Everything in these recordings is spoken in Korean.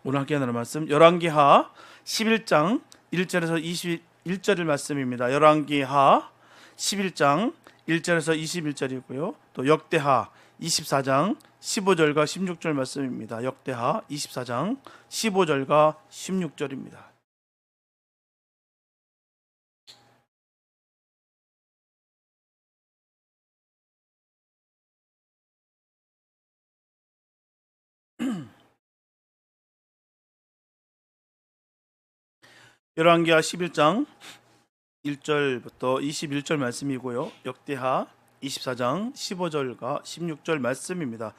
오늘 함께 나눌 말씀 열왕기하 11장 1절에서 21절의 말씀입니다. 열왕기하 11장 1절에서 21절이고요. 또 역대하 24장 15절과 16절 말씀입니다. 역대하 24장 15절과 16절입니다. 열왕기하 11장 1절부터 21절 말씀이고요. 역대하 24장 15절과 16절 말씀입니다.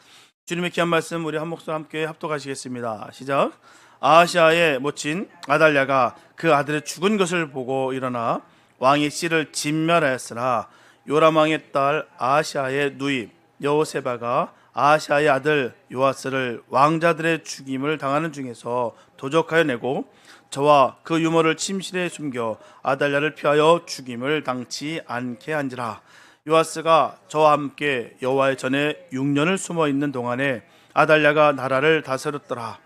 주님의 귀한 말씀 우리 한 목소리 함께 합독하시겠습니다. 시작. 아하시아의 모친 아달랴가 그 아들의 죽은 것을 보고 일어나 왕의 씨를 진멸하였으나 요람 왕의 딸 아하시아의 누이 여호세바가 아하시아의 아들 요아스를 왕자들의 죽임을 당하는 중에서 도적하여 내고 저와 그 유모를 침실에 숨겨 아달랴를 피하여 죽임을 당치 않게 한지라. 요아스가 저와 함께 여호와의 전에 6년을 숨어 있는 동안에 아달랴가 나라를 다스렸더라.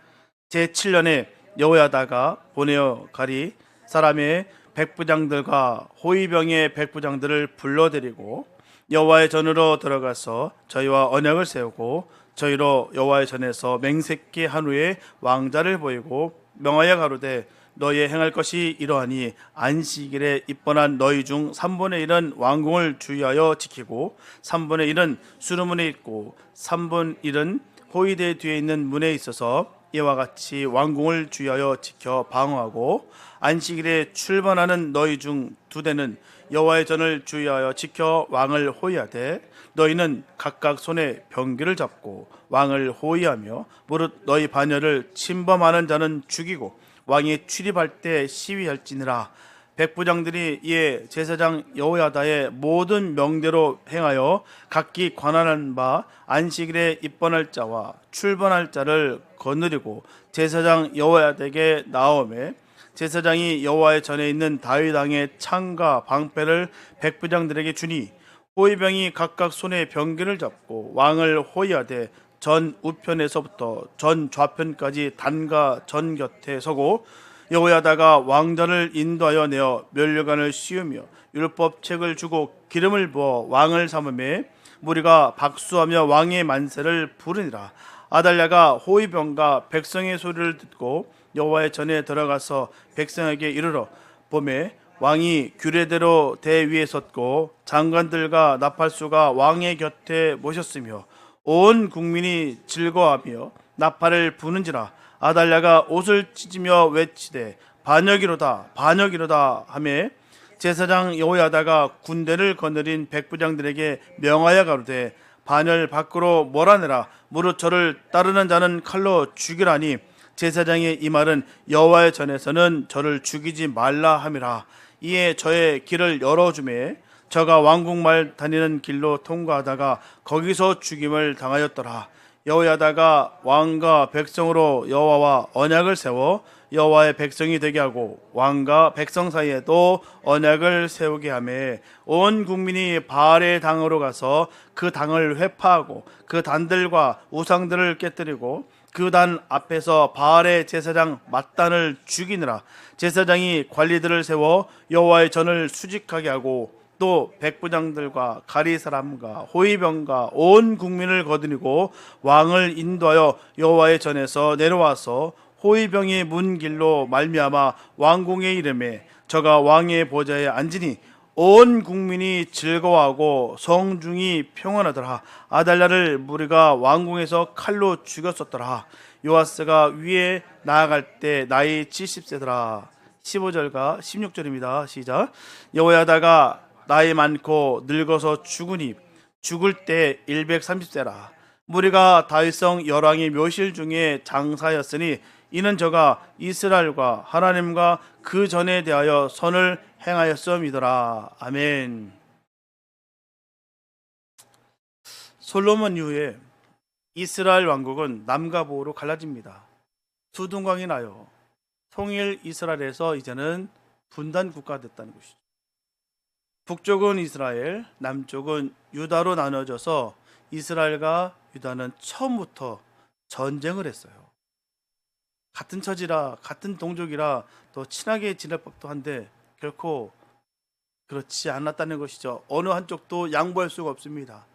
제7년에 여호야다가 보내어 가리 사람의 백부장들과 호위병의 백부장들을 불러들이고 여호와의 전으로 들어가서 저희와 언약을 세우고 저희로 여호와의 전에서 맹세케 한 후에 왕자를 보이고 명하여 가로되 너희의 행할 것이 이러하니 안식일에 입번한 너희 중 3분의 1은 왕궁을 주의하여 지키고 3분의 1은 수르문에 있고 3분의 1은 호위대 뒤에 있는 문에 있어서 이와 같이 왕궁을 주의하여 지켜 방어하고 안식일에 출번하는 너희 중 2대는 여호와의 전을 주의하여 지켜 왕을 호위하되 너희는 각각 손에 병기를 잡고 왕을 호위하며 무릇 너희 반열을 침범하는 자는 죽이고 왕이 출입할 때 시위할지니라. 백부장들이 이에 제사장 여호야다의 모든 명대로 행하여 각기 관할한 바 안식일에 입번할 자와 출번할 자를 거느리고 제사장 여호야다에게 나오매 제사장이 여호와의 전에 있는 다윗 왕의 창과 방패를 백부장들에게 주니 호위병이 각각 손에 병기를 잡고 왕을 호위하되 전 우편에서부터 전 좌편까지 단과 전 곁에 서고 여호야다가 왕자를 인도하여 내어 면류관을 씌우며 율법책을 주고 기름을 부어 왕을 삼음에 무리가 박수하며 왕의 만세를 부르니라. 아달랴가 호위병과 백성의 소리를 듣고 여호와의 전에 들어가서 백성에게 이르러 보매 왕이 규례대로 대 위에 섰고 장관들과 나팔수가 왕의 곁에 모셨으며 온 국민이 즐거워하며 나팔을 부는지라. 아달랴가 옷을 찢으며 외치되 반역이로다 반역이로다 하매 제사장 여호야다가 군대를 거느린 백부장들에게 명하여 가로되 반열 밖으로 몰아내라. 무릇 저를 따르는 자는 칼로 죽이라니 제사장의 이 말은 여호와의 전에서는 저를 죽이지 말라 함이라. 이에 저의 길을 열어주매 저가 왕궁말 다니는 길로 통과하다가 거기서 죽임을 당하였더라. 여호야다가 왕과 백성으로 여호와와 언약을 세워 여호와의 백성이 되게 하고 왕과 백성 사이에도 언약을 세우게 하며 온 국민이 바알의 당으로 가서 그 당을 회파하고 그 단들과 우상들을 깨뜨리고 그 단 앞에서 바알의 제사장 맏단을 죽이느라. 제사장이 관리들을 세워 여호와의 전을 수직하게 하고 또 백부장들과 가리 사람과 호위병과 온 국민을 거느리고 왕을 인도하여 여호와의 전에서 내려와서 호위병의 문 길로 말미암아 왕궁에 이르매 저가 왕의 보좌에 앉으니 온 국민이 즐거워하고 성중이 평안하더라. 아달랴를 무리가 왕궁에서 칼로 죽였었더라. 요아스가 위에 나아갈 때 나이 70세더라. 15절과 16절입니다. 시작. 여호야다가 나이 많고 늙어서 죽으니 죽을 때 130세라. 무리가 다윗성 열왕의 묘실 중에 장사였으니 이는 저가 이스라엘과 하나님과 그 전에 대하여 선을 행하였음이더라. 아멘. 솔로몬 이후에 이스라엘 왕국은 남과 북으로 갈라집니다. 수둔광이 나요. 통일 이스라엘에서 이제는 분단 국가가 됐다는 것이죠. 북쪽은 이스라엘, 남쪽은 유다로 나눠져서 이스라엘과 유다는 처음부터 전쟁을 했어요. 같은 처지라 같은 동족이라 더 친하게 지낼 법도 한데 결코 그렇지 않았다는 것이죠. 어느 한쪽도 양보할 수가 없습니다.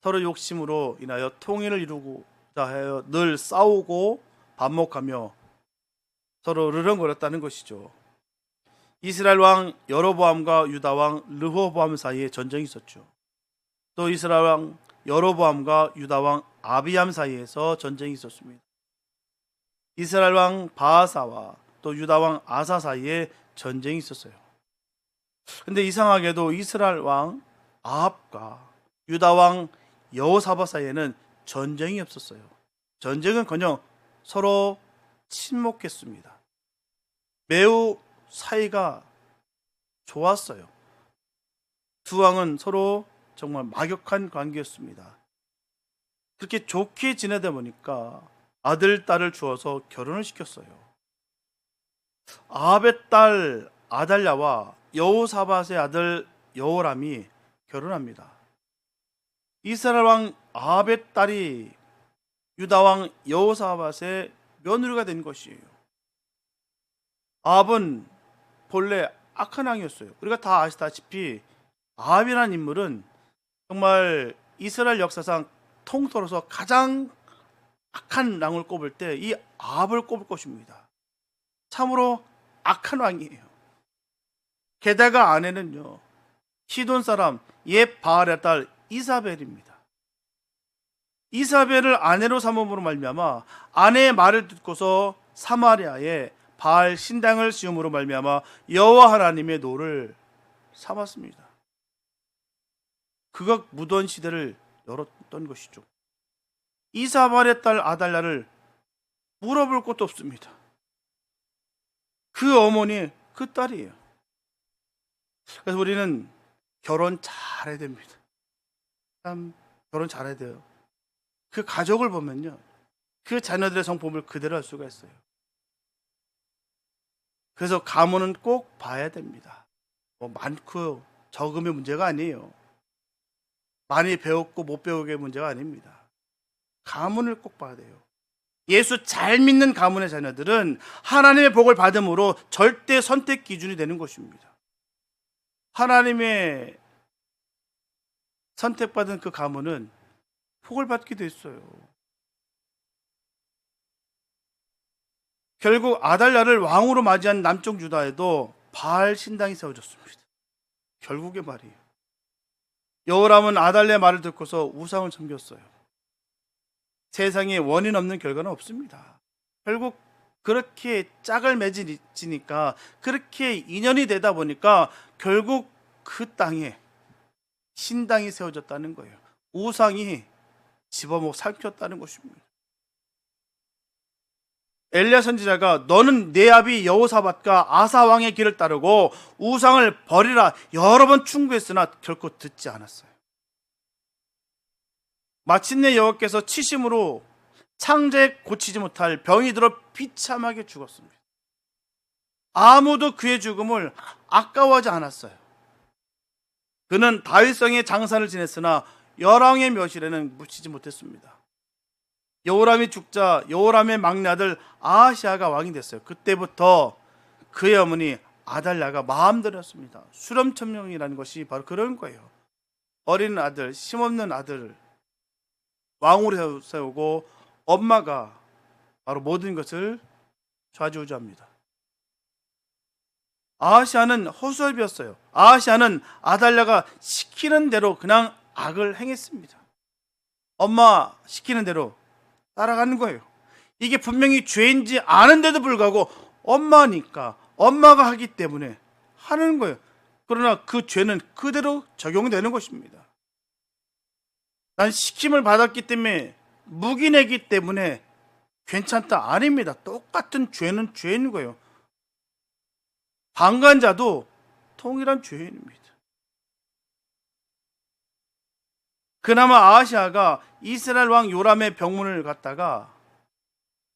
서로 욕심으로 인하여 통일을 이루고자 하여 늘 싸우고 반목하며 서로 르렁거렸다는 것이죠. 이스라엘 왕 여로보암과 유다 왕 르호보암 사이에 전쟁이 있었죠. 또 이스라엘 왕 여로보암과 유다 왕 아비암 사이에서 전쟁이 있었습니다. 이스라엘 왕 바하사와 또 유다 왕 아사 사이에 전쟁이 있었어요. 근데 이상하게도 이스라엘 왕 아합과 유다 왕 여호사밧 사이에는 전쟁이 없었어요. 전쟁은커녕 서로 침묵했습니다. 매우 사이가 좋았어요. 두 왕은 서로 정말 막역한 관계였습니다. 그렇게 좋게 지내다 보니까 아들, 딸을 주어서 결혼을 시켰어요. 아합의 딸 아달랴와 여호사밧의 아들 여호람이 결혼합니다. 이스라엘 왕 아합의 딸이 유다 왕 여호사밧의 며느리가 된 것이에요. 아합은 본래 악한 왕이었어요. 우리가 다 아시다시피 아합이라는 인물은 정말 이스라엘 역사상 통틀어서 가장 악한 왕을 꼽을 때 이 아합을 꼽을 것입니다. 참으로 악한 왕이에요. 게다가 아내는요, 시돈 사람 옛 바알의 딸 이사벨입니다. 이사벨을 아내로 삼음으로 말미암아 아내의 말을 듣고서 사마리아에 바알 신당을 지음으로 말미암아 여호와 하나님의 노를 삼았습니다. 그가 무던 시대를 열었던 것이죠. 이사벨의 딸 아달랴를 물어볼 것도 없습니다. 그 어머니 그 딸이에요. 그래서 우리는 결혼 잘해야 됩니다. 참 결혼 잘해야 돼요. 그 가족을 보면요, 그 자녀들의 성품을 그대로 할 수가 있어요. 그래서 가문은 꼭 봐야 됩니다. 뭐 많고 적음의 문제가 아니에요. 많이 배웠고 못 배우게 문제가 아닙니다. 가문을 꼭 봐야 돼요. 예수 잘 믿는 가문의 자녀들은 하나님의 복을 받음으로 절대 선택 기준이 되는 것입니다. 하나님의 선택받은 그 가문은 복을 받기도 했어요. 결국 아달랴를 왕으로 맞이한 남쪽 유다에도 바알 신당이 세워졌습니다. 결국의 말이에요. 여호람은 아달랴의 말을 듣고서 우상을 섬겼어요. 세상에 원인 없는 결과는 없습니다. 결국 그렇게 짝을 맺으니까, 그렇게 인연이 되다 보니까 결국 그 땅에 신당이 세워졌다는 거예요. 우상이 집어먹고 살폈다는 것입니다. 엘리야 선지자가 너는 내 아비 여호사밧과 아사 왕의 길을 따르고 우상을 버리라 여러 번 충고했으나 결코 듣지 않았어요. 마침내 여호와께서 치심으로 창자에 고치지 못할 병이 들어 비참하게 죽었습니다. 아무도 그의 죽음을 아까워하지 않았어요. 그는 다윗성의 장사를 지냈으나 열왕의 묘실에는 묻히지 못했습니다. 여호람이 죽자 여호람의 막내 아들 아하시아가 왕이 됐어요. 그때부터 그의 어머니 아달랴가 마음들였습니다. 수렴천명이라는 것이 바로 그런 거예요. 어린 아들, 힘없는 아들 왕으로 세우고 엄마가 바로 모든 것을 좌지우지합니다. 아하시아는 허수아비였어요. 아하시아는 아달랴가 시키는 대로 그냥 악을 행했습니다. 엄마 시키는 대로 따라가는 거예요. 이게 분명히 죄인지 아는데도 불구하고 엄마니까, 엄마가 하기 때문에 하는 거예요. 그러나 그 죄는 그대로 적용되는 것입니다. 난 시킴을 받았기 때문에, 묵인했기 때문에 괜찮다, 아닙니다. 똑같은 죄는 죄인 거예요. 방관자도 동일한 죄인입니다. 그나마 아하시아가 이스라엘 왕 요람의 병문을 갖다가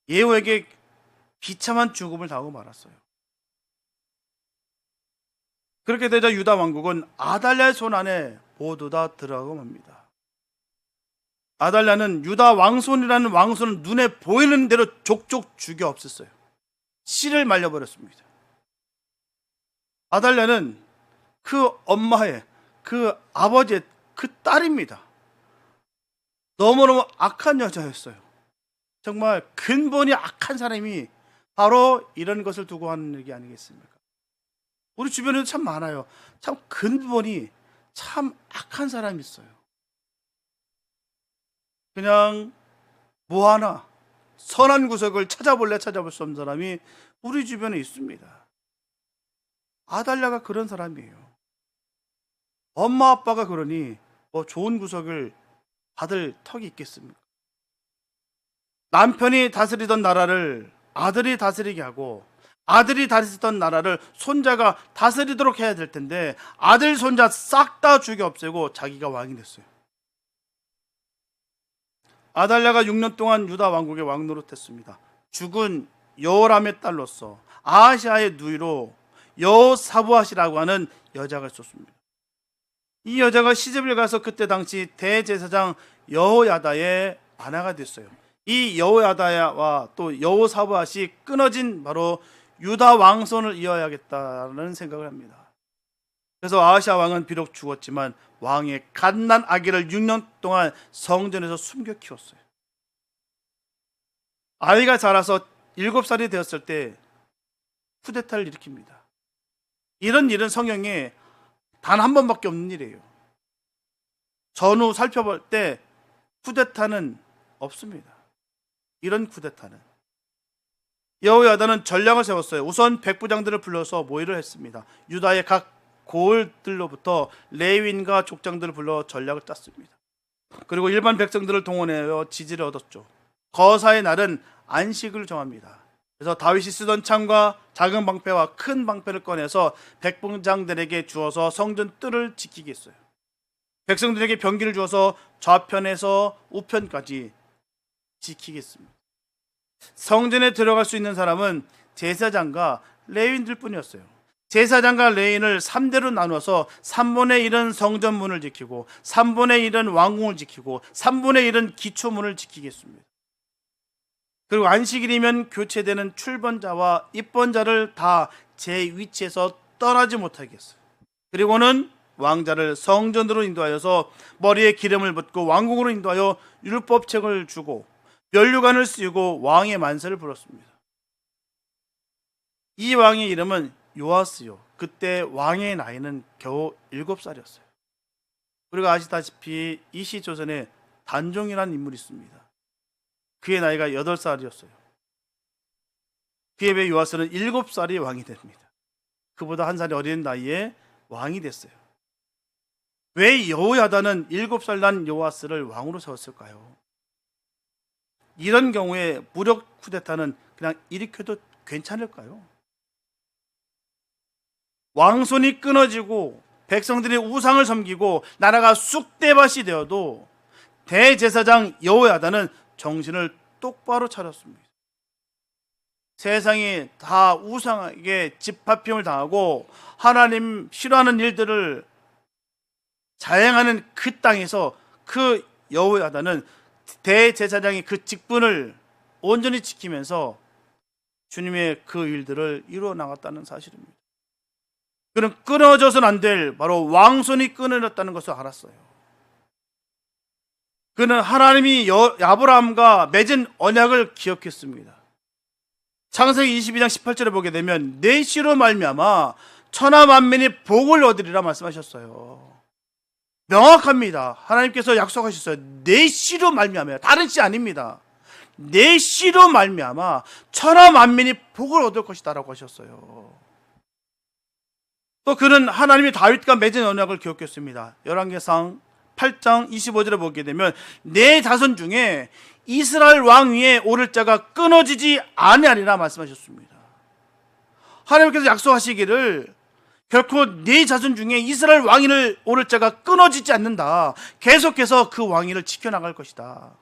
예후에게 비참한 죽음을 당하고 말았어요. 그렇게 되자 유다 왕국은 아달랴의 손 안에 모두 다 들어가고 맙니다. 아달랴는 유다 왕손이라는 왕손을 눈에 보이는 대로 족족 죽여 없앴어요. 씨를 말려버렸습니다. 아달랴는 그 엄마의, 그 아버지의 그 딸입니다. 너무너무 악한 여자였어요. 정말 근본이 악한 사람이 바로 이런 것을 두고 하는 얘기 아니겠습니까? 우리 주변에도 참 많아요. 참 근본이 참 악한 사람이 있어요. 그냥 뭐 하나 선한 구석을 찾아볼 수 없는 사람이 우리 주변에 있습니다. 아달랴가 그런 사람이에요. 엄마 아빠가 그러니 뭐 좋은 구석을 받을 턱이 있겠습니까? 남편이 다스리던 나라를 아들이 다스리게 하고, 아들이 다스리던 나라를 손자가 다스리도록 해야 될 텐데 아들 손자 싹 다 죽여 없애고 자기가 왕이 됐어요. 아달랴가 6년 동안 유다 왕국의 왕 노릇했습니다. 죽은 여호람의 딸로서 아하시아의 누이로 여호사부앗이라고 하는 여자가 있었습니다. 이 여자가 시집을 가서 그때 당시 대제사장 여호야다의 아내가 됐어요. 이 여호야다와 또 여호사부앗이 끊어진 바로 유다 왕손을 이어야겠다는 생각을 합니다. 그래서 아하시아 왕은 비록 죽었지만 왕의 갓난 아기를 6년 동안 성전에서 숨겨 키웠어요. 아이가 자라서 7살이 되었을 때 쿠데타를 일으킵니다. 이런 일은 성경에 단 한 번밖에 없는 일이에요. 전후 살펴볼 때 쿠데타는 없습니다. 이런 쿠데타는. 여호야다는 전략을 세웠어요. 우선 백부장들을 불러서 모의를 했습니다. 유다의 각 고을들로부터 레위인과 족장들을 불러 전략을 짰습니다. 그리고 일반 백성들을 동원하여 지지를 얻었죠. 거사의 날은 안식을 정합니다. 그래서 다윗이 쓰던 창과 작은 방패와 큰 방패를 꺼내서 백부장들에게 주어서 성전 뜰을 지키게 했어요. 백성들에게 병기를 주어서 좌편에서 우편까지 지키겠습니다. 성전에 들어갈 수 있는 사람은 제사장과 레위인들 뿐이었어요. 제사장과 레위인을 3대로 나눠서 3분의 1은 성전문을 지키고 3분의 1은 왕궁을 지키고 3분의 1은 기초문을 지키겠습니다. 그리고 안식일이면 교체되는 출번자와 입번자를 다 제 위치에서 떠나지 못하게 했어요. 그리고는 왕자를 성전으로 인도하여서 머리에 기름을 붓고 왕궁으로 인도하여 율법책을 주고 면류관을 씌우고 왕의 만세를 불었습니다. 이 왕의 이름은 요아스요. 그때 왕의 나이는 겨우 7살이었어요. 우리가 아시다시피 이시조선에 단종이라는 인물이 있습니다. 그의 나이가 8살이었어요. 그에 비해 요아스는 7살이 왕이 됩니다. 그보다 한 살이 어린 나이에 왕이 됐어요. 왜 여호야다는 7살 난 요아스를 왕으로 세웠을까요? 이런 경우에 무력 쿠데타는 그냥 일으켜도 괜찮을까요? 왕손이 끊어지고 백성들이 우상을 섬기고 나라가 쑥대밭이 되어도 대제사장 여호야다는 정신을 똑바로 차렸습니다. 세상이 다 우상에게 집합형을 당하고 하나님 싫어하는 일들을 자행하는 그 땅에서 그 여호야다는 대제사장이 그 직분을 온전히 지키면서 주님의 그 일들을 이루어 나갔다는 사실입니다. 그는 끊어져서는 안 될 바로 왕손이 끊어졌다는 것을 알았어요. 그는 하나님이 아브라함과 맺은 언약을 기억했습니다. 창세기 22장 18절에 보게 되면 내 씨로 말미암아 천하 만민이 복을 얻으리라 말씀하셨어요. 명확합니다. 하나님께서 약속하셨어요. 내 씨로 말미암아, 다른 씨 아닙니다. 내 씨로 말미암아 천하 만민이 복을 얻을 것이다라고 하셨어요. 또 그는 하나님이 다윗과 맺은 언약을 기억했습니다. 열왕기상 8장 25절에 보게 되면 내 자손 중에 이스라엘 왕 위에 오를 자가 끊어지지 아니하리라 말씀하셨습니다. 하나님께서 약속하시기를 결코 네 자손 중에 이스라엘 왕위를 오를 자가 끊어지지 않는다. 계속해서 그 왕위를 지켜나갈 것이다.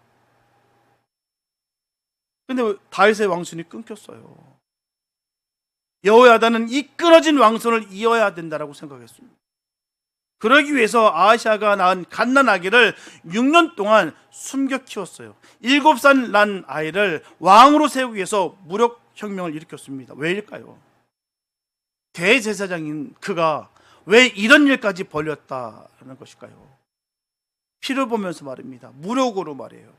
근데 다윗의 왕손이 끊겼어요. 여호야다는 이 끊어진 왕손을 이어야 된다라고 생각했습니다. 그러기 위해서 아하시아가 낳은 갓난아기를 6년 동안 숨겨 키웠어요. 7살 난 아이를 왕으로 세우기 위해서 무력혁명을 일으켰습니다. 왜일까요? 대제사장인 그가 왜 이런 일까지 벌였다는 것일까요? 피를 보면서 말입니다. 무력으로 말해요.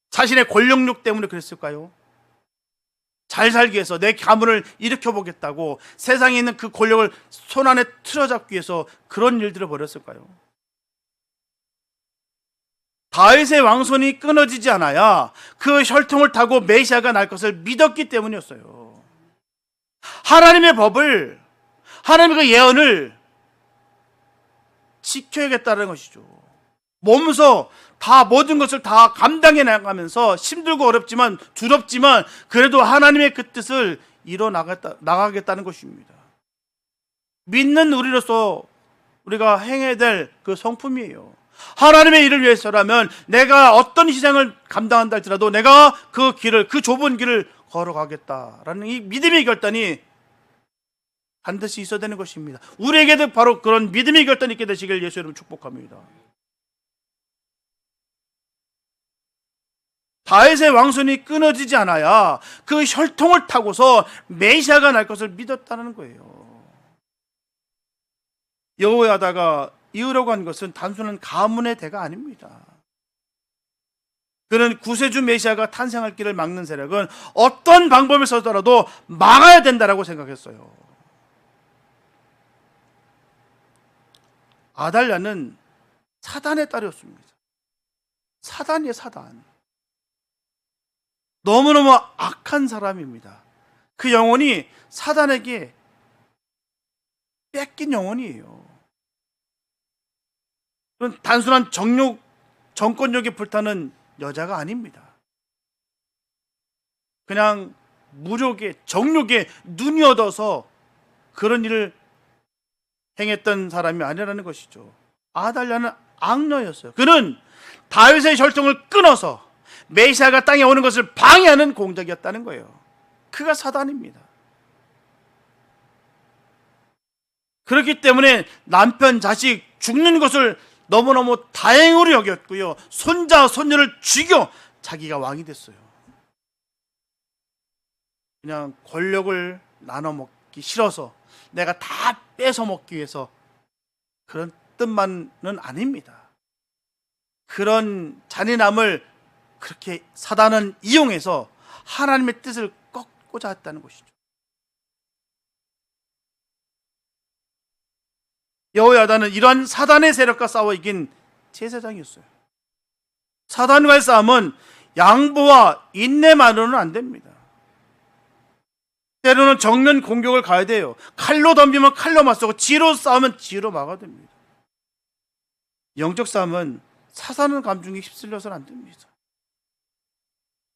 자신의 권력욕 때문에 그랬을까요? 잘 살기 위해서 내 가문을 일으켜보겠다고 세상에 있는 그 권력을 손안에 틀어잡기 위해서 그런 일들을 벌였을까요? 다윗의 왕손이 끊어지지 않아야 그 혈통을 타고 메시아가 날 것을 믿었기 때문이었어요. 하나님의 법을, 하나님의 그 예언을 지켜야겠다는 것이죠. 몸소 다 모든 것을 다 감당해 나가면서 힘들고 어렵지만 두렵지만 그래도 하나님의 그 뜻을 이뤄 나가겠다는 것입니다. 믿는 우리로서 우리가 행해야 될 그 성품이에요. 하나님의 일을 위해서라면 내가 어떤 희생을 감당한다 할지라도 내가 그 길을, 그 좁은 길을 걸어가겠다라는 이 믿음의 결단이 반드시 있어야 되는 것입니다. 우리에게도 바로 그런 믿음의 결단이 있게 되시길 예수 이름으로 축복합니다. 다윗의 왕손이 끊어지지 않아야 그 혈통을 타고서 메시아가 날 것을 믿었다는 거예요. 여호야다가 이으려고 한 것은 단순한 가문의 대가 아닙니다. 그는 구세주 메시아가 탄생할 길을 막는 세력은 어떤 방법을 써서라도 막아야 된다라고 생각했어요. 아달랴는 사단의 딸이었습니다. 사단이에요, 사단. 너무너무 악한 사람입니다. 그 영혼이 사단에게 뺏긴 영혼이에요. 그건 단순한 정권력에 불타는 여자가 아닙니다. 그냥 무력에, 정욕에 눈이 어둬서 그런 일을 행했던 사람이 아니라는 것이죠. 아달랴는 악녀였어요. 그는 다윗의 혈통을 끊어서 메시아가 땅에 오는 것을 방해하는 공작이었다는 거예요. 그가 사단입니다. 그렇기 때문에 남편, 자식 죽는 것을 너무너무 다행으로 여겼고요. 손자, 손녀를 죽여 자기가 왕이 됐어요. 그냥 권력을 나눠 먹기 싫어서 내가 다 뺏어 먹기 위해서 그런 뜻만은 아닙니다. 그런 잔인함을 그렇게 사단은 이용해서 하나님의 뜻을 꺾고자 했다는 것이죠. 여호야다는 이러한 사단의 세력과 싸워 이긴 제사장이었어요. 사단과의 싸움은 양보와 인내만으로는 안 됩니다. 때로는 정면 공격을 가야 돼요. 칼로 덤비면 칼로 맞서고 지로 싸우면 지로 막아야 됩니다. 영적 싸움은 사사는 감중에 휩쓸려서는 안 됩니다.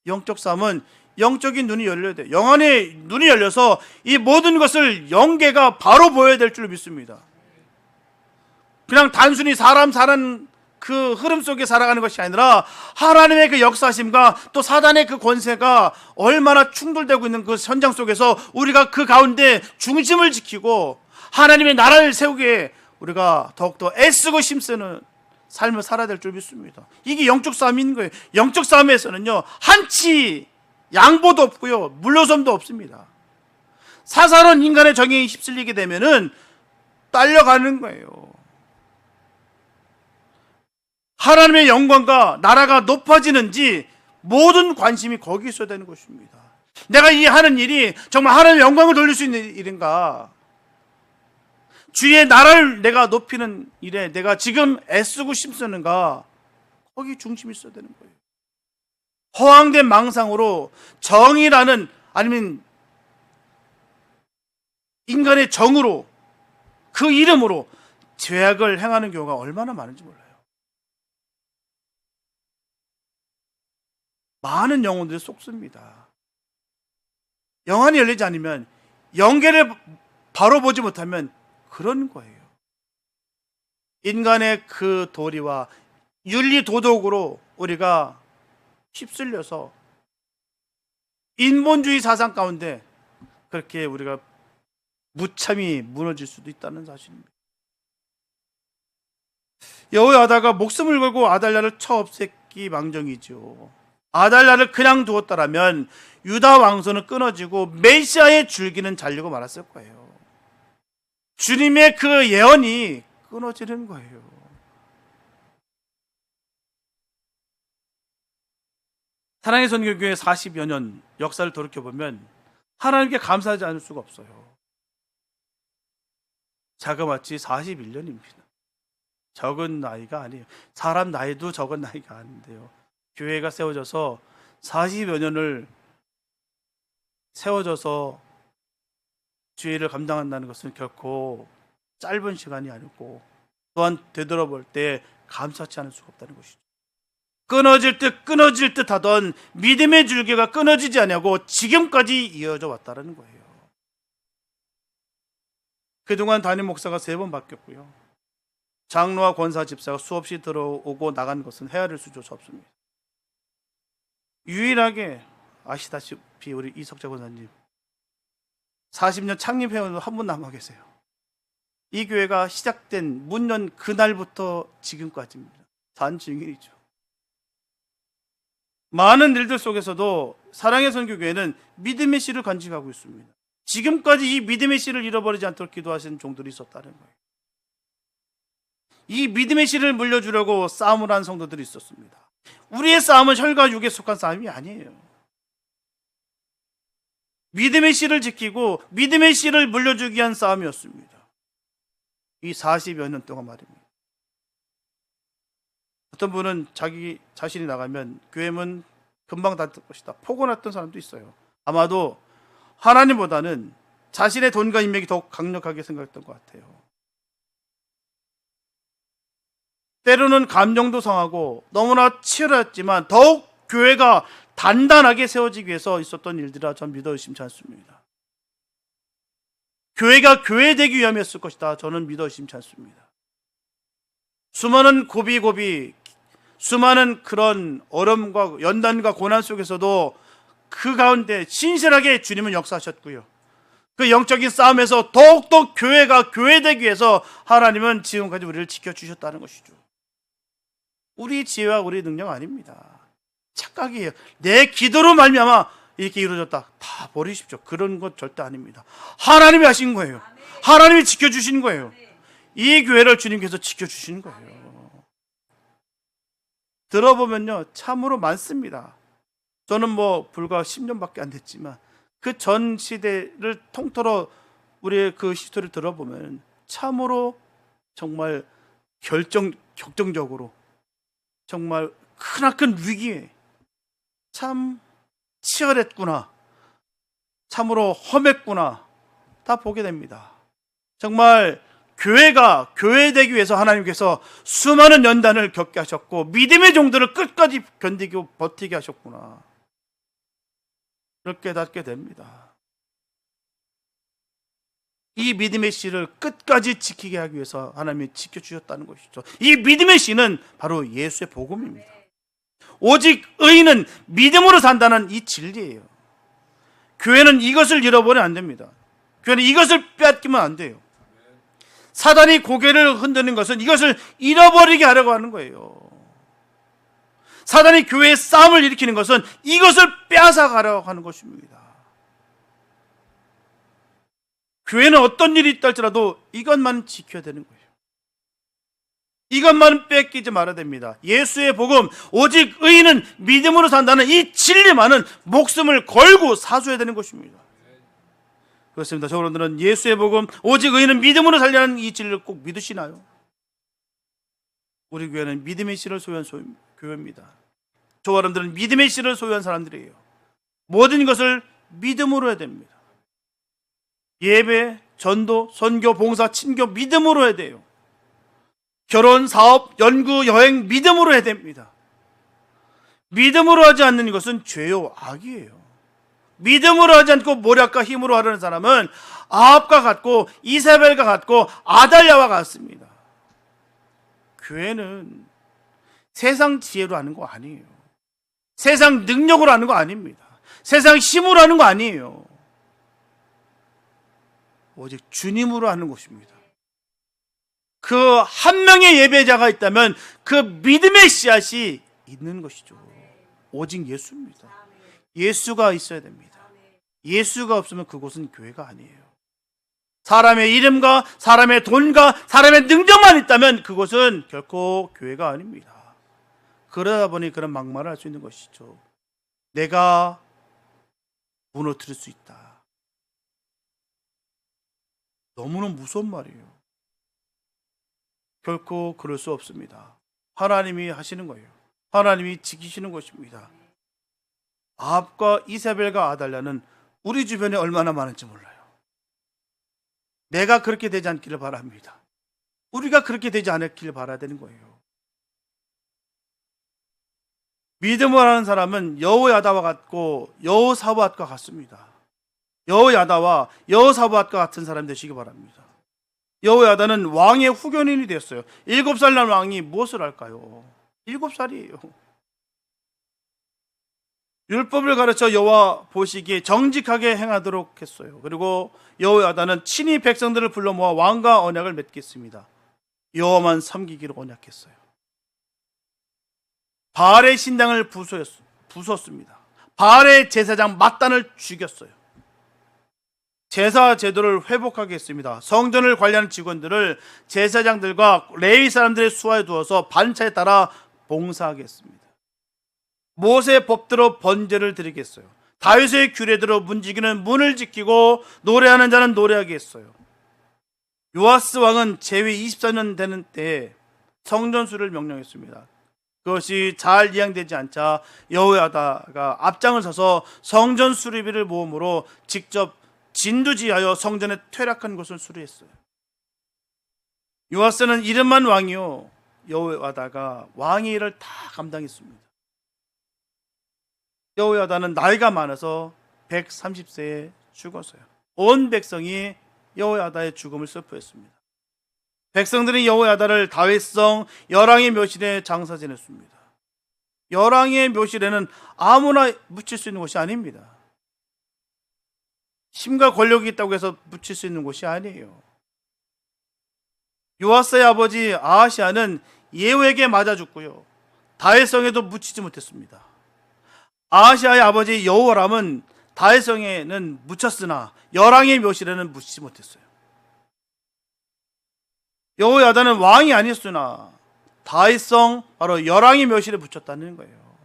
영적 싸움은 영적인 눈이 열려야 돼요. 영안의 눈이 열려서 이 모든 것을 영계가 바로 보여야 될 줄 믿습니다. 그냥 단순히 사람 사는 그 흐름 속에 살아가는 것이 아니라 하나님의 그 역사심과 또 사단의 그 권세가 얼마나 충돌되고 있는 그 현장 속에서 우리가 그 가운데 중심을 지키고 하나님의 나라를 세우기에 우리가 더욱더 애쓰고 힘쓰는 삶을 살아야 될 줄 믿습니다. 이게 영적 싸움인 거예요. 영적 싸움에서는요, 한치 양보도 없고요, 물러섬도 없습니다. 사사로운 인간의 정의에 휩쓸리게 되면은 딸려가는 거예요. 하나님의 영광과 나라가 높아지는지 모든 관심이 거기에 있어야 되는 것입니다. 내가 이 하는 일이 정말 하나님의 영광을 돌릴 수 있는 일인가? 주의 나라를 내가 높이는 일에 내가 지금 애쓰고 힘쓰는가? 거기 중심이 있어야 되는 거예요. 허황된 망상으로 정의라는, 아니면 인간의 정으로, 그 이름으로 죄악을 행하는 경우가 얼마나 많은지 몰라요. 많은 영혼들이 속습니다. 영안이 열리지 않으면, 영계를 바로 보지 못하면 그런 거예요. 인간의 그 도리와 윤리 도덕으로 우리가 휩쓸려서 인본주의 사상 가운데 그렇게 우리가 무참히 무너질 수도 있다는 사실입니다. 여호야다가 목숨을 걸고 아달랴를 쳐 없앴기 망정이죠. 아달랴를 그냥 두었다라면 유다 왕조는 끊어지고 메시아의 줄기는 잘리고 말았을 거예요. 주님의 그 예언이 끊어지는 거예요. 사랑의 선교교회 40여 년 역사를 돌이켜보면 하나님께 감사하지 않을 수가 없어요. 자그마치 41년입니다. 적은 나이가 아니에요. 사람 나이도 적은 나이가 아닌데요. 교회가 세워져서 40여 년을 세워져서 주의를 감당한다는 것은 결코 짧은 시간이 아니고 또한 되돌아볼 때 감사치 않을 수가 없다는 것이죠. 끊어질 듯 하던 믿음의 줄기가 끊어지지 않냐고 지금까지 이어져 왔다는 거예요. 그동안 담임 목사가 3번 바뀌었고요. 장로와 권사 집사가 수없이 들어오고 나간 것은 헤아릴 수조차 없습니다. 유일하게 아시다시피 우리 이석재 권사님 40년 창립회원으로 한 분 남아 계세요. 이 교회가 시작된 문 연 그날부터 지금까지입니다. 산 증인이죠. 많은 일들 속에서도 사랑의 선교교회는 믿음의 씨를 간직하고 있습니다. 지금까지 이 믿음의 씨를 잃어버리지 않도록 기도하시는 종들이 있었다는 거예요. 이 믿음의 씨를 물려주려고 싸움을 한 성도들이 있었습니다. 우리의 싸움은 혈과 육에 속한 싸움이 아니에요. 믿음의 씨를 지키고 믿음의 씨를 물려주기 위한 싸움이었습니다. 이 40여 년 동안 말입니다. 어떤 분은 자기 자신이 나가면 교회문 금방 닫을 것이다 포근했던 사람도 있어요. 아마도 하나님보다는 자신의 돈과 인맥이 더욱 강력하게 생각했던 것 같아요. 때로는 감정도 상하고 너무나 치열했지만 더욱 교회가 단단하게 세워지기 위해서 있었던 일들이라 전 믿어 의심치 않습니다. 교회가 교회되기 위함이었을 것이다. 저는 믿어 의심치 않습니다. 수많은 고비 수많은 그런 어려움과 연단과 고난 속에서도 그 가운데 신실하게 주님은 역사하셨고요. 그 영적인 싸움에서 더욱더 교회가 교회되기 위해서 하나님은 지금까지 우리를 지켜주셨다는 것이죠. 우리 지혜와 우리 능력 아닙니다. 착각이에요. 내 기도로 말미암아 이렇게 이루어졌다. 다 버리십시오. 그런 것 절대 아닙니다. 하나님이 하신 거예요. 하나님이 지켜주신 거예요. 이 교회를 주님께서 지켜주신 거예요. 들어보면요 참으로 많습니다. 저는 불과 10년밖에 안 됐지만 그 전 시대를 통틀어 우리의 그 히스토리를 들어보면 참으로 정말 격정적으로 정말 크나큰 위기에 참 치열했구나, 참으로 험했구나 다 보게 됩니다. 정말 교회가 교회되기 위해서 하나님께서 수많은 연단을 겪게 하셨고 믿음의 종들을 끝까지 견디고 버티게 하셨구나, 그렇게 깨닫게 됩니다. 이 믿음의 씨를 끝까지 지키게 하기 위해서 하나님이 지켜주셨다는 것이죠. 이 믿음의 씨는 바로 예수의 복음입니다. 오직 의인은 믿음으로 산다는 이 진리예요. 교회는 이것을 잃어버리면 안 됩니다. 교회는 이것을 빼앗기면 안 돼요. 사단이 고개를 흔드는 것은 이것을 잃어버리게 하려고 하는 거예요. 사단이 교회의 싸움을 일으키는 것은 이것을 빼앗아 가려고 하는 것입니다. 교회는 어떤 일이 있다 할지라도 이것만 지켜야 되는 거예요. 이것만 뺏기지 말아야 됩니다. 예수의 복음, 오직 의인은 믿음으로 산다는 이 진리만은 목숨을 걸고 사수해야 되는 것입니다. 그렇습니다. 저분들은 예수의 복음, 오직 의인은 믿음으로 살려는 이 진리를 꼭 믿으시나요? 우리 교회는 믿음의 씨를 소유한 교회입니다. 저 사람들은 믿음의 씨를 소유한 사람들이에요. 모든 것을 믿음으로 해야 됩니다. 예배, 전도, 선교, 봉사, 친교 믿음으로 해야 돼요. 결혼, 사업, 연구, 여행 믿음으로 해야 됩니다. 믿음으로 하지 않는 것은 죄요, 악이에요. 믿음으로 하지 않고 모략과 힘으로 하려는 사람은 아합과 같고 이세벨과 같고 아달랴와 같습니다. 교회는 세상 지혜로 하는 거 아니에요. 세상 능력으로 하는 거 아닙니다. 세상 힘으로 하는 거 아니에요. 오직 주님으로 하는 것입니다. 그 한 명의 예배자가 있다면 그 믿음의 씨앗이 있는 것이죠. 오직 예수입니다. 예수가 있어야 됩니다. 예수가 없으면 그곳은 교회가 아니에요. 사람의 이름과 사람의 돈과 사람의 능력만 있다면 그곳은 결코 교회가 아닙니다. 그러다 보니 그런 막말을 할 수 있는 것이죠. 내가 무너뜨릴 수 있다. 너무너무 무서운 말이에요. 결코 그럴 수 없습니다. 하나님이 하시는 거예요. 하나님이 지키시는 것입니다. 아합과 이세벨과 아달랴는 우리 주변에 얼마나 많은지 몰라요. 내가 그렇게 되지 않기를 바랍니다. 우리가 그렇게 되지 않기를 바라야 되는 거예요. 믿음을 하는 사람은 여호야다와 같고 여호사밧과 같습니다. 여호야다와 여호사밧과 같은 사람 되시기 바랍니다. 여호야다는 왕의 후견인이 되었어요. 7살 난 왕이 무엇을 할까요? 7살이에요. 율법을 가르쳐 여호와 보시기에 정직하게 행하도록 했어요. 그리고 여호야다는 친히 백성들을 불러 모아 왕과 언약을 맺겠습니다. 여호와만 섬기기로 언약했어요. 바알의 신당을 부쉈습니다. 바알의 제사장 mat단을 죽였어요. 제사 제도를 회복하게 했습니다. 성전을 관리하는 직원들을 제사장들과 레위 사람들의 수하에 두어서 반차에 따라 봉사하게 했습니다. 모세의 법대로 번제를 드리게 했어요. 다윗의 규례대로 문지기는 문을 지키고 노래하는 자는 노래하게 했어요. 요아스 왕은 제위 24년 되는 때에 성전수를 명령했습니다. 그것이 잘 이행되지 않자 여호야다가 앞장을 서서 성전 수리비를 모음으로 직접 진두지하여 성전에 퇴락한 것을 수리했어요. 요아스는 이름만 왕이요, 여호야다가 왕의 일을 다 감당했습니다. 여호야다는 나이가 많아서 130세에 죽었어요. 온 백성이 여호야다의 죽음을 슬퍼했습니다. 백성들이 여호야다를 다윗성 열왕의 묘실에 장사 지냈습니다. 열왕의 묘실에는 아무나 묻힐 수 있는 곳이 아닙니다. 힘과 권력이 있다고 해서 묻힐 수 있는 곳이 아니에요. 요아스의 아버지 아하시아는 예후에게 맞아 죽고요, 다윗성에도 묻히지 못했습니다. 아하시아의 아버지 여호람은 다윗성에는 묻혔으나 열왕의 묘실에는 묻히지 못했어요. 여호야다는 왕이 아니었으나 다윗성 바로 열왕의 묘실에 묻혔다는 거예요.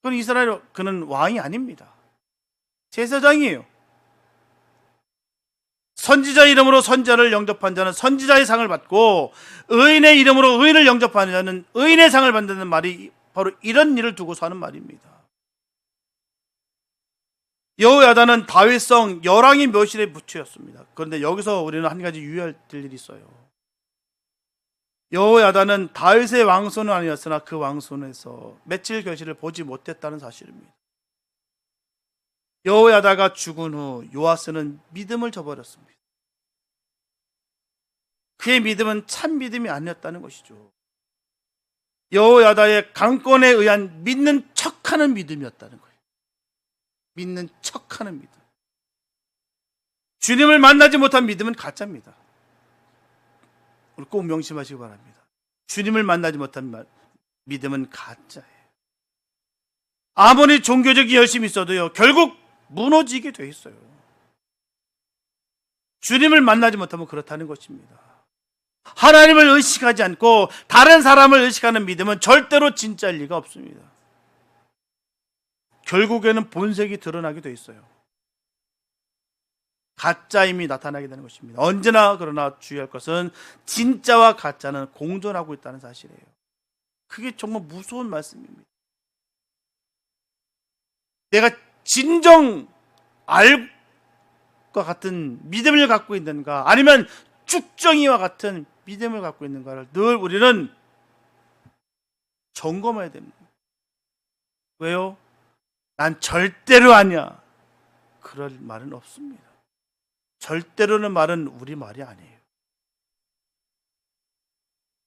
그건 이스라엘, 그는 왕이 아닙니다. 제사장이에요. 선지자 이름으로 선지자를 영접한 자는 선지자의 상을 받고 의인의 이름으로 의인을 영접하는 자는 의인의 상을 받는다는 말이 바로 이런 일을 두고서 하는 말입니다. 여호야다는 다윗성 열왕의 묘실에 묻혔습니다. 그런데 여기서 우리는 한 가지 유의할 일이 있어요. 여호야다는 다윗의 왕손은 아니었으나 그 왕손에서 맺힐 결실을 보지 못했다는 사실입니다. 여호야다가 죽은 후 요아스는 믿음을 저버렸습니다. 그의 믿음은 참 믿음이 아니었다는 것이죠. 여호야다의 강권에 의한 믿는 척하는 믿음이었다는 거예요. 믿는 척하는 믿음. 주님을 만나지 못한 믿음은 가짜입니다. 우리 꼭 명심하시기 바랍니다. 주님을 만나지 못한 믿음은 가짜예요. 아무리 종교적인 열심이 있어도요, 결국 무너지게 돼 있어요. 주님을 만나지 못하면 그렇다는 것입니다. 하나님을 의식하지 않고 다른 사람을 의식하는 믿음은 절대로 진짜일 리가 없습니다. 결국에는 본색이 드러나게 돼 있어요. 가짜임이 나타나게 되는 것입니다. 언제나 그러나 주의할 것은 진짜와 가짜는 공존하고 있다는 사실이에요. 그게 정말 무서운 말씀입니다. 내가 진정 알과 같은 믿음을 갖고 있는가, 아니면 쭉정이와 같은 믿음을 갖고 있는가를 늘 우리는 점검해야 됩니다. 왜요? 난 절대로 아니야, 그럴 말은 없습니다. 절대로는 말은 우리 말이 아니에요.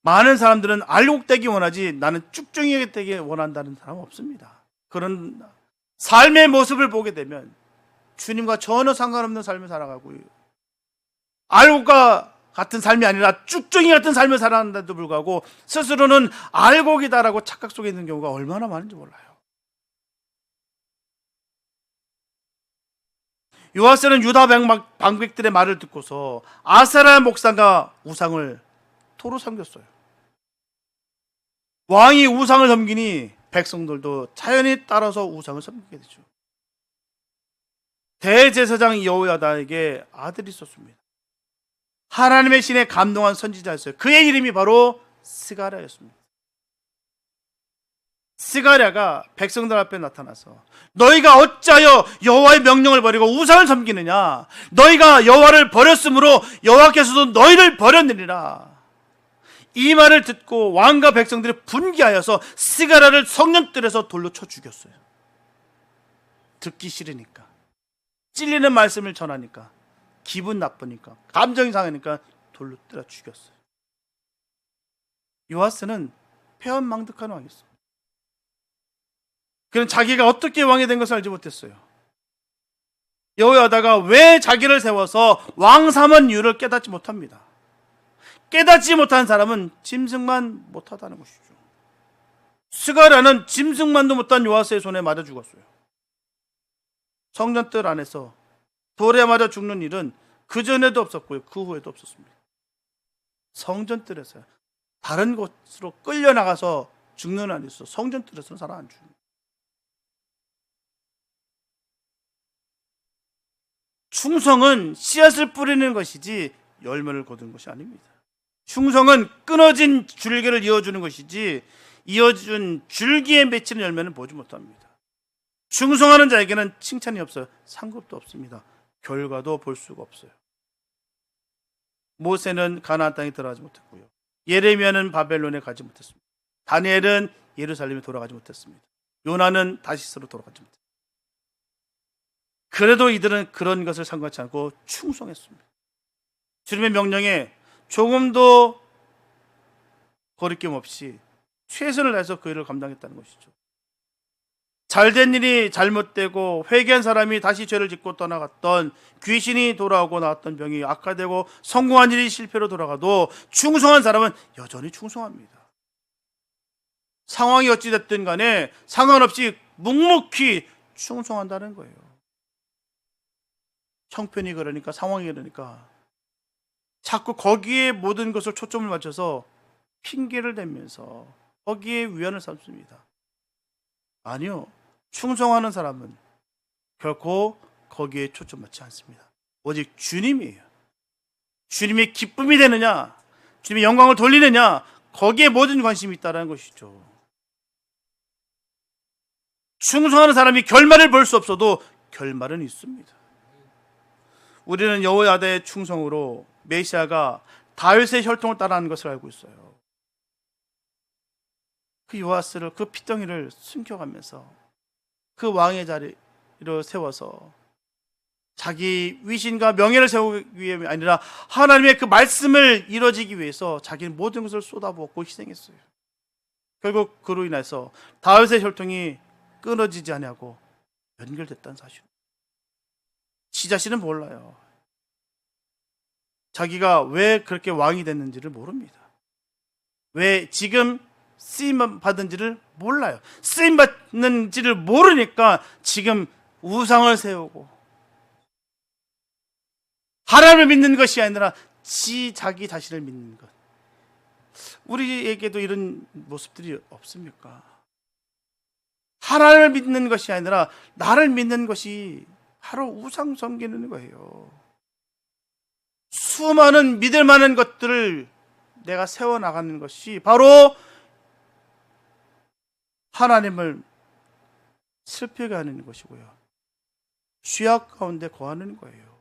많은 사람들은 알곡되기 원하지 나는 쭉정이 되기 원한다는 사람은 없습니다. 그런 삶의 모습을 보게 되면 주님과 전혀 상관없는 삶을 살아가고 알곡과 같은 삶이 아니라 쭉정이 같은 삶을 살아가는데도 불구하고 스스로는 알곡이다라고 착각 속에 있는 경우가 얼마나 많은지 몰라요. 요아스는 유다 방백들의 말을 듣고서 아세라 목상과 우상을 토로 섬겼어요. 왕이 우상을 섬기니 백성들도 자연히 따라서 우상을 섬기게 되죠. 대제사장 여호야다에게 아들이 있었습니다. 하나님의 신에 감동한 선지자였어요. 그의 이름이 바로 스가랴였습니다. 스가랴가 백성들 앞에 나타나서 너희가 어찌하여 여호와의 명령을 버리고 우상을 섬기느냐, 너희가 여호와를 버렸으므로 여호와께서도 너희를 버렸느니라. 이 말을 듣고 왕과 백성들이 분개하여서 스가랴를 성년들에서 돌로 쳐 죽였어요. 듣기 싫으니까, 찔리는 말씀을 전하니까, 기분 나쁘니까, 감정이 상하니까 돌로 때려 죽였어요. 요아스는 폐언망덕한 왕이었습니다. 그는 자기가 어떻게 왕이 된 것을 알지 못했어요. 여호야다가 왜 자기를 세워서 왕 삼은 이유를 깨닫지 못합니다. 깨닫지 못한 사람은 짐승만 못하다는 것이죠. 스가랴는 짐승만도 못한 요아스의 손에 맞아 죽었어요. 성전뜰 안에서 돌에 맞아 죽는 일은 그 전에도 없었고요, 그 후에도 없었습니다. 성전뜰에서 다른 곳으로 끌려나가서 죽는 한 있어 성전뜰에서는 사람 안 죽습니다. 충성은 씨앗을 뿌리는 것이지 열매를 거두는 것이 아닙니다. 충성은 끊어진 줄기를 이어주는 것이지 이어준 줄기에 맺히는 열매는 보지 못합니다. 충성하는 자에게는 칭찬이 없어요. 상급도 없습니다. 결과도 볼 수가 없어요. 모세는 가나안 땅에 들어가지 못했고요, 예레미야는 바벨론에 가지 못했습니다. 다니엘은 예루살렘에 돌아가지 못했습니다. 요나는 다시스로 돌아가지 못했습니다. 그래도 이들은 그런 것을 상관치 않고 충성했습니다. 주님의 명령에 조금도 거리낌 없이 최선을 다해서 그 일을 감당했다는 것이죠. 잘된 일이 잘못되고 회개한 사람이 다시 죄를 짓고 떠나갔던, 귀신이 돌아오고 나왔던 병이 악화되고 성공한 일이 실패로 돌아가도 충성한 사람은 여전히 충성합니다. 상황이 어찌됐든 간에 상관없이 묵묵히 충성한다는 거예요. 형편이 그러니까, 상황이 그러니까 자꾸 거기에 모든 것을 초점을 맞춰서 핑계를 대면서 거기에 위안을 삼습니다. 아니요, 충성하는 사람은 결코 거기에 초점 맞지 않습니다. 오직 주님이에요. 주님의 기쁨이 되느냐, 주님의 영광을 돌리느냐, 거기에 모든 관심이 있다는 것이죠. 충성하는 사람이 결말을 볼 수 없어도 결말은 있습니다. 우리는 여호야다의 충성으로 메시아가 다윗의 혈통을 따라하는 것을 알고 있어요. 그 요아스를, 그 핏덩이를 숨겨가면서 그 왕의 자리로 세워서 자기 위신과 명예를 세우기 위함이 아니라 하나님의 그 말씀을 이루어지기 위해서 자기는 모든 것을 쏟아부었고 희생했어요. 결국 그로 인해서 다윗의 혈통이 끊어지지 않냐고 연결됐다는 사실. 지 자신은 몰라요. 자기가 왜 그렇게 왕이 됐는지를 모릅니다. 왜 지금 쓰임 받은지를 몰라요. 쓰임 받는지를 모르니까 지금 우상을 세우고 하나님을 믿는 것이 아니라 자기 자신을 믿는 것. 우리에게도 이런 모습들이 없습니까? 하나님을 믿는 것이 아니라 나를 믿는 것이 바로 우상 섬기는 거예요. 수많은 믿을 만한 것들을 내가 세워나가는 것이 바로 하나님을 슬프게 하는 것이고요, 죄악 가운데 거하는 거예요.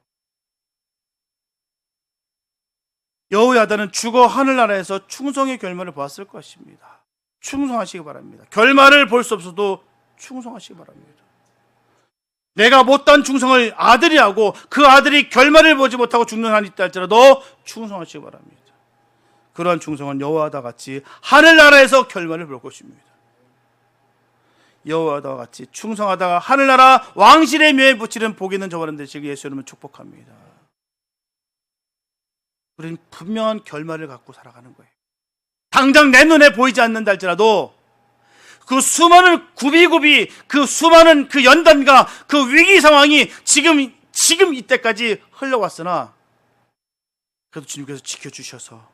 여호야다는 죽어 하늘나라에서 충성의 결말을 보았을 것입니다. 충성하시기 바랍니다. 결말을 볼 수 없어도 충성하시기 바랍니다. 내가 못한 충성을 아들이 하고 그 아들이 결말을 보지 못하고 죽는 한이 있다 할지라도 충성하시기 바랍니다. 그러한 충성은 여호와다 같이 하늘나라에서 결말을 볼 것입니다. 여호와와 같이 충성하다가 하늘나라 왕실의 묘에 붙이는 복 있는 저와 여러분 되시길 예수 이름으로 축복합니다. 우리는 분명한 결말을 갖고 살아가는 거예요. 당장 내 눈에 보이지 않는다 할지라도 그 수많은 구비구비, 그 수많은 그 연단과 그 위기 상황이 지금 이때까지 흘러왔으나 그래도 주님께서 지켜주셔서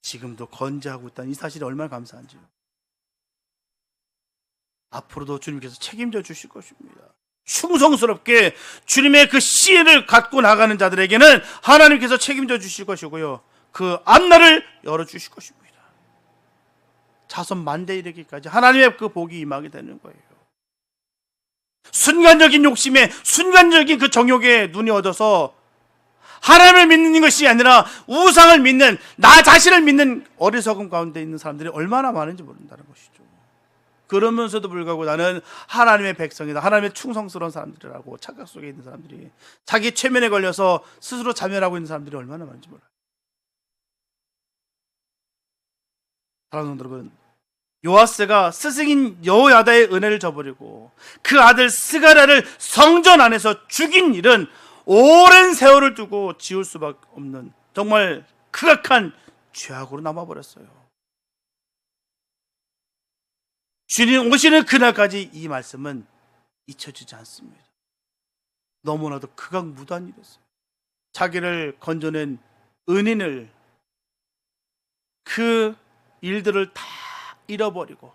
지금도 건재하고 있다는 이 사실이 얼마나 감사한지요. 앞으로도 주님께서 책임져 주실 것입니다. 충성스럽게 주님의 그 씨를 갖고 나가는 자들에게는 하나님께서 책임져 주실 것이고요, 그 앞날을 열어주실 것입니다. 자손 만대 이르기까지 하나님의 그 복이 임하게 되는 거예요. 순간적인 욕심에, 순간적인 그 정욕에 눈이 어져서 하나님을 믿는 것이 아니라 우상을 믿는, 나 자신을 믿는 어리석음 가운데 있는 사람들이 얼마나 많은지 모른다는 것이죠. 그러면서도 불구하고 나는 하나님의 백성이다, 하나님의 충성스러운 사람들이라고 착각 속에 있는 사람들이, 자기 최면에 걸려서 스스로 자멸하고 있는 사람들이 얼마나 많은지 몰라요. 사랑하는 여러분, 요아스가 스승인 여호야다의 은혜를 저버리고 그 아들 스가랴를 성전 안에서 죽인 일은 오랜 세월을 두고 지울 수밖에 없는 정말 극악한 죄악으로 남아버렸어요. 주님 오시는 그날까지 이 말씀은 잊혀지지 않습니다. 너무나도 극악무도한 일이었어요. 자기를 건져낸 은인을, 그 일들을 다 잃어버리고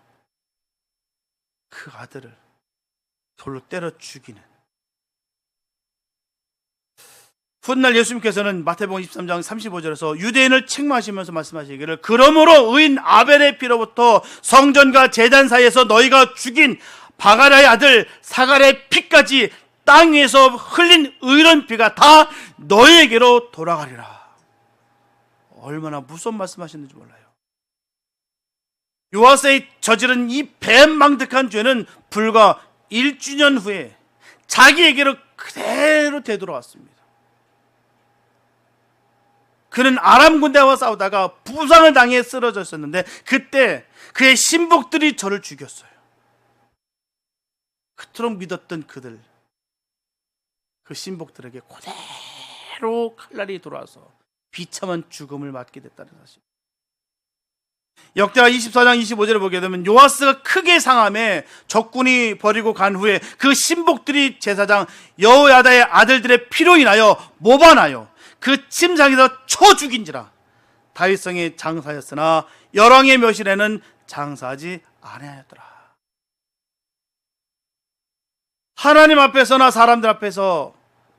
그 아들을 돌로 때려 죽이는. 훗날 예수님께서는 마태복음 23장 35절에서 유대인을 책망하시면서 말씀하시기를, 그러므로 의인 아벨의 피로부터 성전과 제단 사이에서 너희가 죽인 바가랴의 아들 사가랴의 피까지 땅 위에서 흘린 의로운 피가 다 너희에게로 돌아가리라. 얼마나 무서운 말씀하셨는지 몰라요. 요아스의 저지른 이 배망득한 죄는 불과 1주년 후에 자기에게로 그대로 되돌아왔습니다. 그는 아람 군대와 싸우다가 부상을 당해 쓰러져 있었는데 그때 그의 신복들이 저를 죽였어요. 그토록 믿었던 그들, 그 신복들에게 그대로 칼날이 돌아와서 비참한 죽음을 맞게 됐다는 사실. 역대하 24장 25절을 보게 되면 요아스가 크게 상함에 적군이 버리고 간 후에 그 신복들이 제사장 여호야다의 아들들의 피로 인하여 모반하여 그 침상에서 쳐 죽인지라. 다윗성에 장사였으나 열왕의 묘실에는 장사하지 아니하였더라. 하나님 앞에서나 사람들 앞에서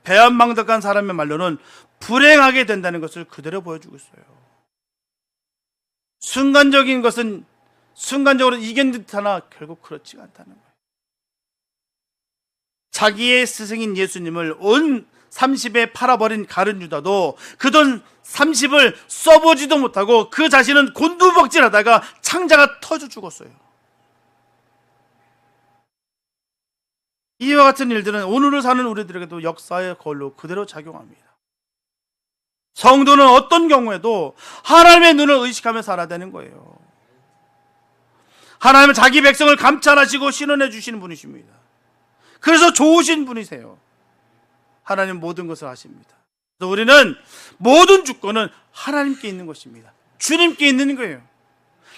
배은망덕한 사람의 말로는 불행하게 된다는 것을 그대로 보여주고 있어요. 순간적인 것은 순간적으로 이긴 듯하나 결국 그렇지가 않다는 거예요. 자기의 스승인 예수님을 온 30에 팔아버린 가룟 유다도 그 돈 30을 써보지도 못하고 그 자신은 곤두박질하다가 창자가 터져 죽었어요. 이와 같은 일들은 오늘을 사는 우리들에게도 역사의 거울로 그대로 작용합니다. 성도는 어떤 경우에도 하나님의 눈을 의식하며 살아야 되는 거예요. 하나님은 자기 백성을 감찰하시고 신원해 주시는 분이십니다. 그래서 좋으신 분이세요. 하나님 모든 것을 아십니다. 그래서 우리는 모든 주권은 하나님께 있는 것입니다. 주님께 있는 거예요.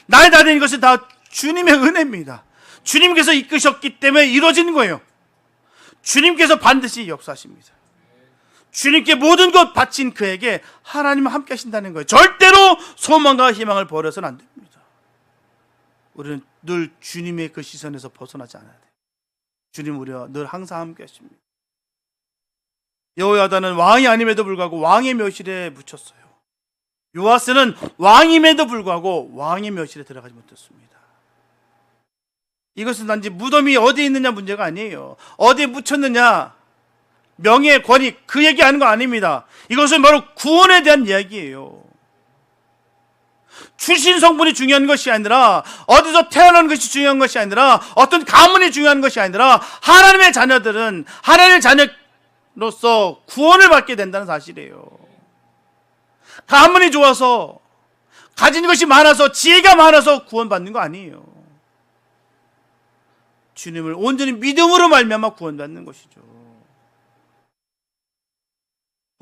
나에 달린 것은 다 주님의 은혜입니다. 주님께서 이끄셨기 때문에 이루어지는 거예요. 주님께서 반드시 역사하십니다. 주님께 모든 것 바친 그에게 하나님은 함께 하신다는 거예요. 절대로 소망과 희망을 버려서는 안 됩니다. 우리는 늘 주님의 그 시선에서 벗어나지 않아야 돼요. 주님 우리와 늘 항상 함께 하십니다. 여호야다는 왕이 아님에도 불구하고 왕의 묘실에 묻혔어요. 요아스는 왕임에도 불구하고 왕의 묘실에 들어가지 못했습니다. 이것은 단지 무덤이 어디에 있느냐 문제가 아니에요. 어디에 묻혔느냐, 명예, 권위, 그 얘기하는 거 아닙니다. 이것은 바로 구원에 대한 이야기예요. 출신 성분이 중요한 것이 아니라, 어디서 태어난 것이 중요한 것이 아니라, 어떤 가문이 중요한 것이 아니라, 하나님의 자녀들은 하나님의 자녀로서 구원을 받게 된다는 사실이에요. 가문이 좋아서, 가진 것이 많아서, 지혜가 많아서 구원받는 거 아니에요. 주님을 온전히 믿음으로 말미암아 구원받는 것이죠.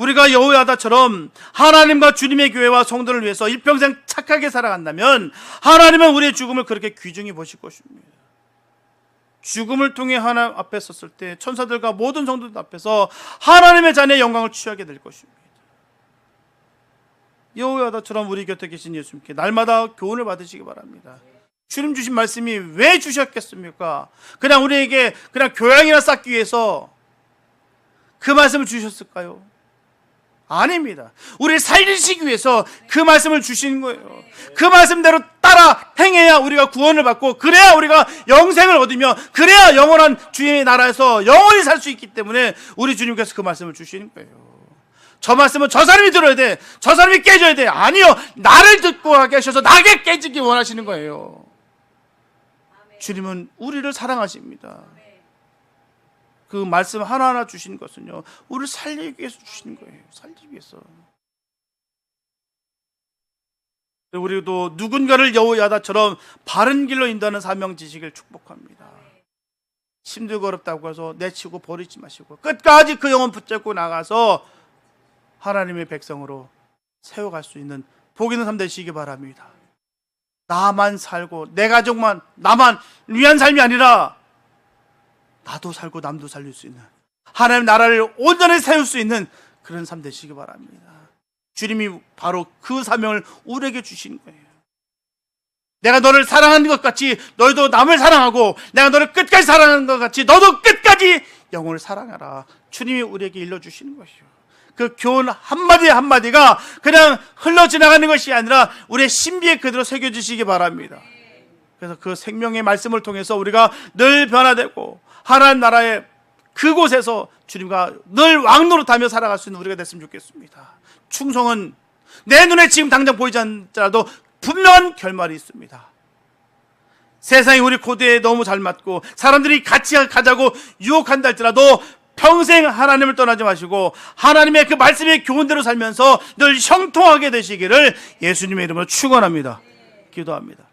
우리가 여호야다처럼 하나님과 주님의 교회와 성도를 위해서 일평생 착하게 살아간다면 하나님은 우리의 죽음을 그렇게 귀중히 보실 것입니다. 죽음을 통해 하나님 앞에 섰을 때 천사들과 모든 성도들 앞에서 하나님의 자녀의 영광을 취하게 될 것입니다. 여호야다처럼 우리 곁에 계신 예수님께 날마다 교훈을 받으시기 바랍니다. 주님 주신 말씀이 왜 주셨겠습니까? 그냥 우리에게 그냥 교양이나 쌓기 위해서 그 말씀을 주셨을까요? 아닙니다. 우리를 살리시기 위해서 그 말씀을 주신 거예요. 그 말씀대로 따라 행해야 우리가 구원을 받고, 그래야 우리가 영생을 얻으며, 그래야 영원한 주님의 나라에서 영원히 살 수 있기 때문에 우리 주님께서 그 말씀을 주시는 거예요. 저 말씀은 저 사람이 들어야 돼, 저 사람이 깨져야 돼. 아니요, 나를 듣고 계셔서 나게 깨지기 원하시는 거예요. 주님은 우리를 사랑하십니다. 그 말씀 하나하나 주신 것은요, 우리를 살리기 위해서 주시는 거예요. 살리기 위해서. 우리도 누군가를 여호야다처럼 바른 길로 인도하는 사명 지식을 축복합니다. 힘들고 어렵다고 해서 내치고 버리지 마시고 끝까지 그 영혼 붙잡고 나가서 하나님의 백성으로 세워갈 수 있는 복 있는 삶 되시기 바랍니다. 나만 살고 내 가족만, 나만 위한 삶이 아니라 나도 살고 남도 살릴 수 있는, 하나님 나라를 온전히 세울 수 있는 그런 삶 되시기 바랍니다. 주님이 바로 그 사명을 우리에게 주신 거예요. 내가 너를 사랑하는 것 같이 너희도 남을 사랑하고, 내가 너를 끝까지 사랑하는 것 같이 너도 끝까지 영혼을 사랑하라. 주님이 우리에게 일러주시는 것이요. 그 교훈 한마디 한마디가 그냥 흘러 지나가는 것이 아니라 우리의 신비에 그대로 새겨주시기 바랍니다. 그래서 그 생명의 말씀을 통해서 우리가 늘 변화되고 하나님 나라의 그곳에서 주님과 늘 왕노릇하며 살아갈 수 있는 우리가 됐으면 좋겠습니다. 충성은 내 눈에 지금 당장 보이지 않더라도 분명한 결말이 있습니다. 세상이 우리 코드에 너무 잘 맞고 사람들이 같이 가자고 유혹한다 할지라도 평생 하나님을 떠나지 마시고 하나님의 그 말씀의 교훈대로 살면서 늘 형통하게 되시기를 예수님의 이름으로 축원합니다. 기도합니다.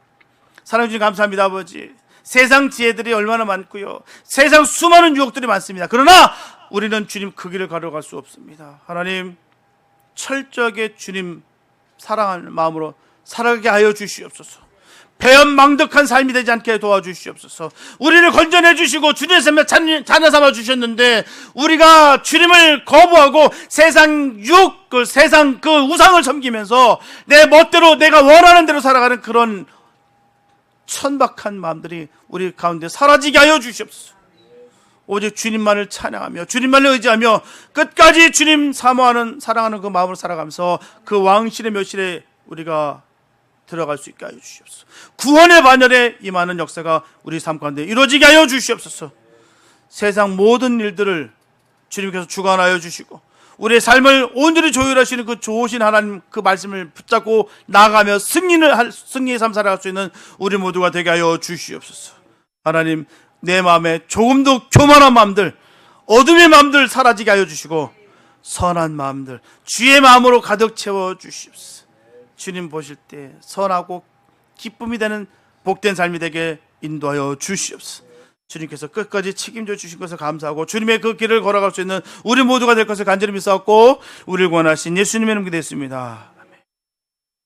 사랑해 주님 감사합니다. 아버지, 세상 지혜들이 얼마나 많고요, 세상 수많은 유혹들이 많습니다. 그러나 우리는 주님 그 길을 걸어갈 수 없습니다. 하나님, 철저하게 주님 사랑하는 마음으로 살아가게 하여 주시옵소서. 배은망덕한 삶이 되지 않게 도와주시옵소서. 우리를 건져내 주시고 주님의 자녀 삼아 주셨는데 우리가 주님을 거부하고 세상 유혹, 세상 그 우상을 섬기면서 내 멋대로 내가 원하는 대로 살아가는 그런 천박한 마음들이 우리 가운데 사라지게 하여 주시옵소서. 오직 주님만을 찬양하며 주님만을 의지하며 끝까지 주님 사모하는 사랑하는 그 마음으로 살아가면서 그 왕실의 묘실에 우리가 들어갈 수 있게 하여 주시옵소서. 구원의 반열에 임하는 역사가 우리 삶 가운데 이루어지게 하여 주시옵소서. 세상 모든 일들을 주님께서 주관하여 주시고 우리의 삶을 온전히 조율하시는 그 좋으신 하나님 그 말씀을 붙잡고 나아가며 승리의 삶 살아갈 수 있는 우리 모두가 되게 하여 주시옵소서. 하나님, 내 마음에 조금도 교만한 마음들, 어둠의 마음들 사라지게 하여 주시고 선한 마음들, 주의 마음으로 가득 채워 주시옵소서. 주님 보실 때 선하고 기쁨이 되는 복된 삶이 되게 인도하여 주시옵소서. 주님께서 끝까지 책임져 주신 것을 감사하고 주님의 그 길을 걸어갈 수 있는 우리 모두가 될 것을 간절히 믿사옵고 우리를 구원하신 예수님의 이름으로 기도했습니다.